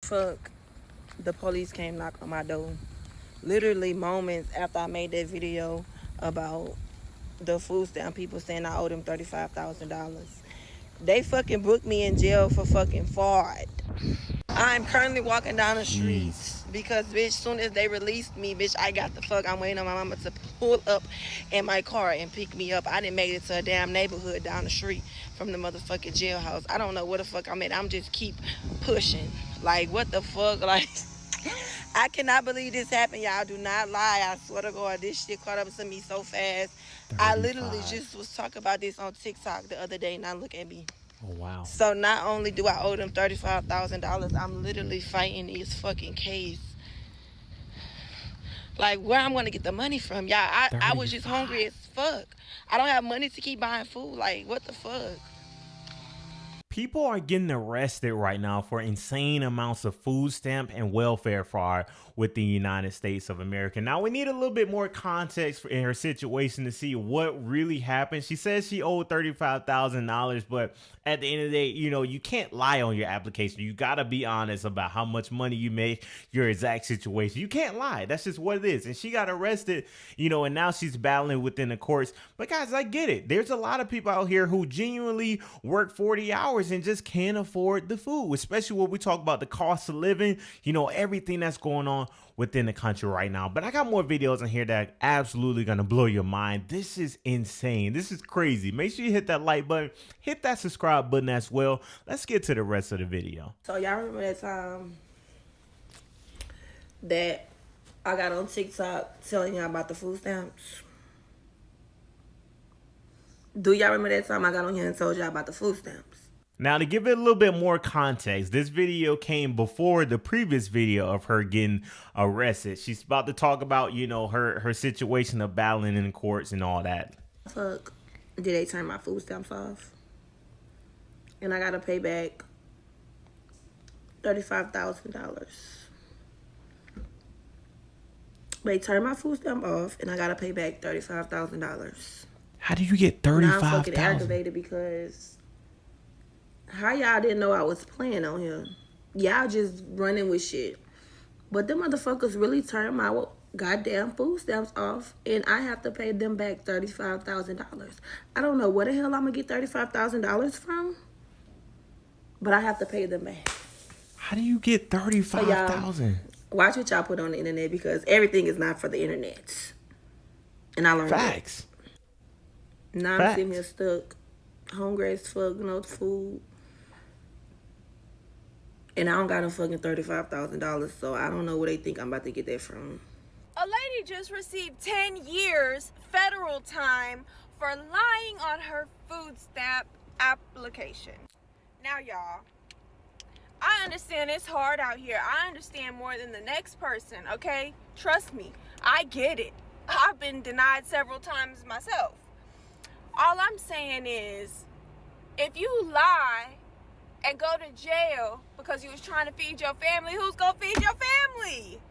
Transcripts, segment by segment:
fuck, the police came knock on my door. Literally moments after I made that video about the food stamp people saying I owe them $35,000. They fucking booked me in jail for fucking fraud. I'm currently walking down the street because, bitch, soon as they released me, bitch, I got the fuck. I'm waiting on my mama to pull up in my car and pick me up. I didn't make it to a damn neighborhood down the street from the motherfucking jailhouse. I don't know where the fuck I'm at. I'm just keep pushing. Like, what the fuck? Like, I cannot believe this happened, y'all. Do not lie. I swear to God, this shit caught up to me so fast. 35. I literally just was talking about this on TikTok the other day. Now look at me. Oh, wow. So not only do I owe them $35,000, I'm literally fighting this fucking case. Like, where I'm going to get the money from? Y'all, I was just hungry as fuck. I don't have money to keep buying food. Like, what the fuck? People are getting arrested right now for insane amounts of food stamp and welfare fraud with the United States of America. Now, we need a little bit more context in her situation to see what really happened. She says she owed $35,000, but at the end of the day, you know, you can't lie on your application. You got to be honest about how much money you make, your exact situation. You can't lie. That's just what it is. And she got arrested, you know, and now she's battling within the courts. But guys, I get it. There's a lot of people out here who genuinely work 40 hours and just can't afford the food, especially when we talk about the cost of living, you know, everything that's going on within the country right now. But I got more videos in here that are absolutely gonna blow your mind. This is insane. This is crazy. Make sure you hit that like button, hit that subscribe button as well. Let's get to the rest of the video. So y'all remember that time that I got on TikTok telling y'all about the food stamps? Do y'all remember that time I got on here and told y'all about the food stamps? Now, to give it a little bit more context, this video came before the previous video of her getting arrested. She's about to talk about, you know, her situation of battling in courts and all that. Fuck, did they turn my food stamps off? And I gotta pay back $35,000. They turned my food stamp off and I gotta pay back $35,000. How do you get $35,000? Now I'm fucking aggravated because how y'all didn't know I was playing on here? Y'all just running with shit. But them motherfuckers really turned my goddamn food stamps off and I have to pay them back $35,000. I don't know where the hell I'm gonna get $35,000 from, but I have to pay them back. How do you get $35,000? So watch what y'all put on the internet because everything is not for the internet. And I learned Facts. That. Now I'm sitting here stuck, hungry as fuck, no food. And I don't got no fucking $35,000, so I don't know where they think I'm about to get that from. A lady just received 10 years federal time for lying on her food stamp application. Now, y'all, I understand it's hard out here. I understand more than the next person, okay? Trust me, I get it. I've been denied several times myself. All I'm saying is, if you lie and go to jail because you was trying to feed your family, who's gonna feed your family?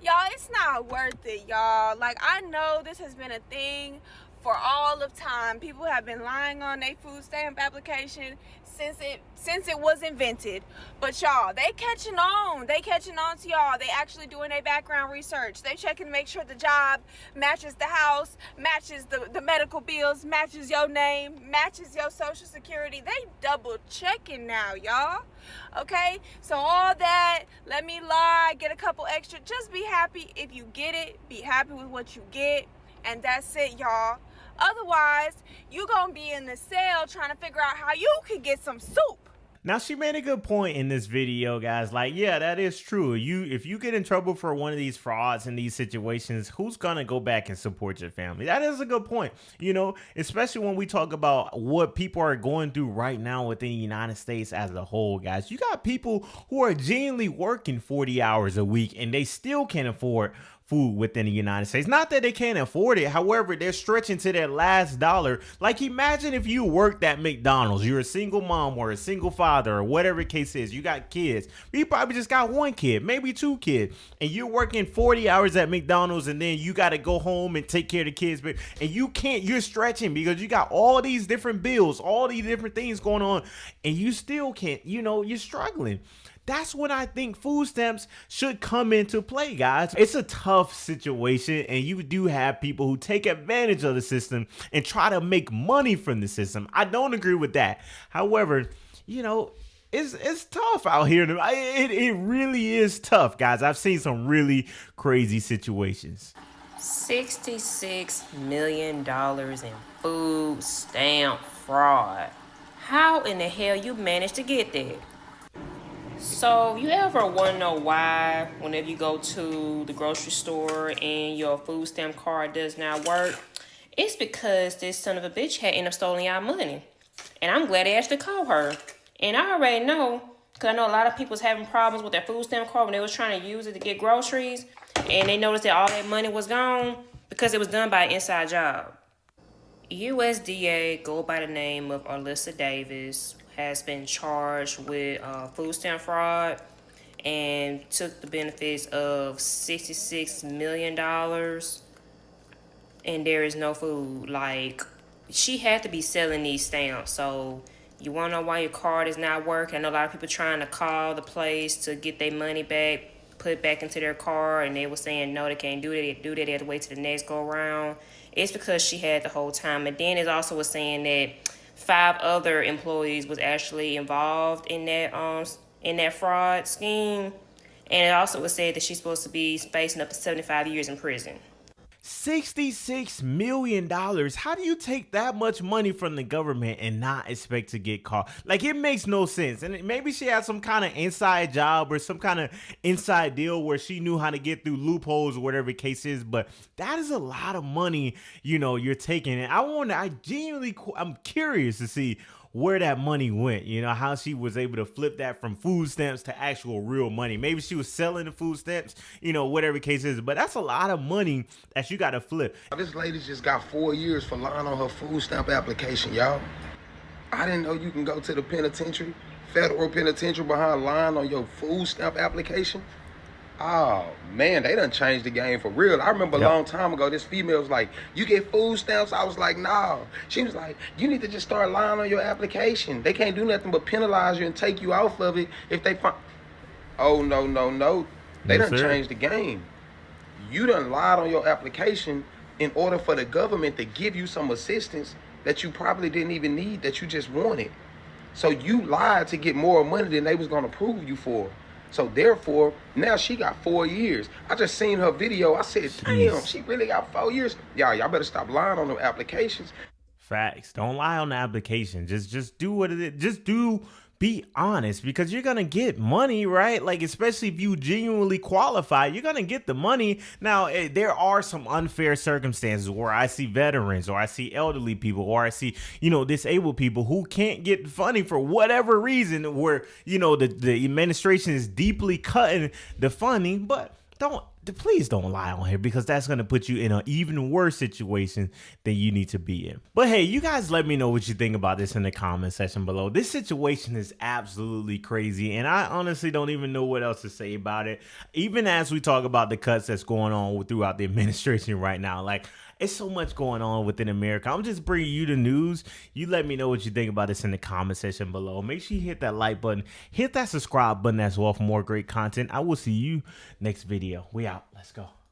Y'all, it's not worth it, y'all. Like, I know this has been a thing for all of time. People have been lying on their food stamp application since it was invented. But y'all, they catching on. They catching on to y'all. They actually doing their background research. They checking to make sure the job matches the house, matches the medical bills, matches your name, matches your social security. They double checking now, y'all. Okay? So all that, let me lie, get a couple extra. Just be happy if you get it. Be happy with what you get. And that's it, y'all. Otherwise, you gonna be in the cell trying to figure out how you can get some soup. Now, she made a good point in this video, guys. Like, yeah, that is true. If you get in trouble for one of these frauds in these situations, who's gonna go back and support your family? That is a good point, you know, especially when we talk about what people are going through right now within the United States as a whole, guys. You got people who are genuinely working 40 hours a week and they still can't afford food within the United States. Not that they can't afford it. However, they're stretching to their last dollar. Like, imagine if you worked at McDonald's. You're a single mom or a single father or whatever the case is. You got kids. You probably just got one kid, maybe two kids. And you're working 40 hours at McDonald's and then you got to go home and take care of the kids. And you can't, you're stretching because you got all these different bills, all these different things going on. And you still can't, you know, you're struggling. that's when I think food stamps should come into play, guys. It's a tough situation, and you do have people who take advantage of the system and try to make money from the system. I don't agree with that. However, you know, it's tough out here. It really is tough, guys. I've seen some really crazy situations. $66 million in food stamp fraud. How in the hell you managed to get that? So you ever want to know why whenever you go to the grocery store and your food stamp card does not work? It's because this son of a bitch had ended up stealing our money. And I'm glad they actually called her. And I already know, because I know a lot of people was having problems with their food stamp card when they was trying to use it to get groceries. And they noticed that all that money was gone because it was done by an inside job. USDA, go by the name of Alyssa Davis, has been charged with food stamp fraud and took the benefits of $66 million. And there is no food. Like, she had to be selling these stamps. So you want to know why your card is not working? I know a lot of people trying to call the place to get their money back, put it back into their card, and they were saying no, they can't do that. They have to wait till the next go around. It's because she had the whole time. And then it also was saying that 5 other employees was actually involved in that fraud scheme. And it also was said that she's supposed to be facing up to 75 years in prison. $66 million. How do you take that much money from the government and not expect to get caught? Like, it makes no sense. And maybe she had some kind of inside job or some kind of inside deal where she knew how to get through loopholes or whatever the case is. But that is a lot of money, you know, you're taking. And I'm curious to see where that money went, you know, how she was able to flip that from food stamps to actual real money. Maybe she was selling the food stamps, you know, whatever the case is, but that's a lot of money that you got to flip. This lady just got 4 years for lying on her food stamp application, y'all. I didn't know you can go to the penitentiary, federal penitentiary, behind lying on your food stamp application. Oh, man, they done changed the game for real. I remember a long time ago, this female was like, you get food stamps? I was like, no. She was like, you need to just start lying on your application. They can't do nothing but penalize you and take you off of it if they find... Oh, no. They done changed the game. You done lied on your application in order for the government to give you some assistance that you probably didn't even need, that you just wanted. So you lied to get more money than they was going to approve you for. So therefore, now she got 4 years. I just seen her video. I said, damn, she really got 4 years. Y'all better stop lying on them applications. Facts. Don't lie on the application. Just do what it is. Just be honest, because you're going to get money, right? Like, especially if you genuinely qualify, you're going to get the money. Now, there are some unfair circumstances where I see veterans or I see elderly people or I see, you know, disabled people who can't get funding for whatever reason, where, you know, the administration is deeply cutting the funding. But please don't lie on here, because that's going to put you in an even worse situation than you need to be in. But hey, you guys let me know what you think about this in the comment section below. This situation is absolutely crazy, and I honestly don't even know what else to say about it. Even as we talk about the cuts that's going on throughout the administration right now, like, it's so much going on within America. I'm just bringing you the news. You let me know what you think about this in the comment section below. Make sure you hit that like button, hit that subscribe button as well for more great content. I will see you next video. We out. Let's go.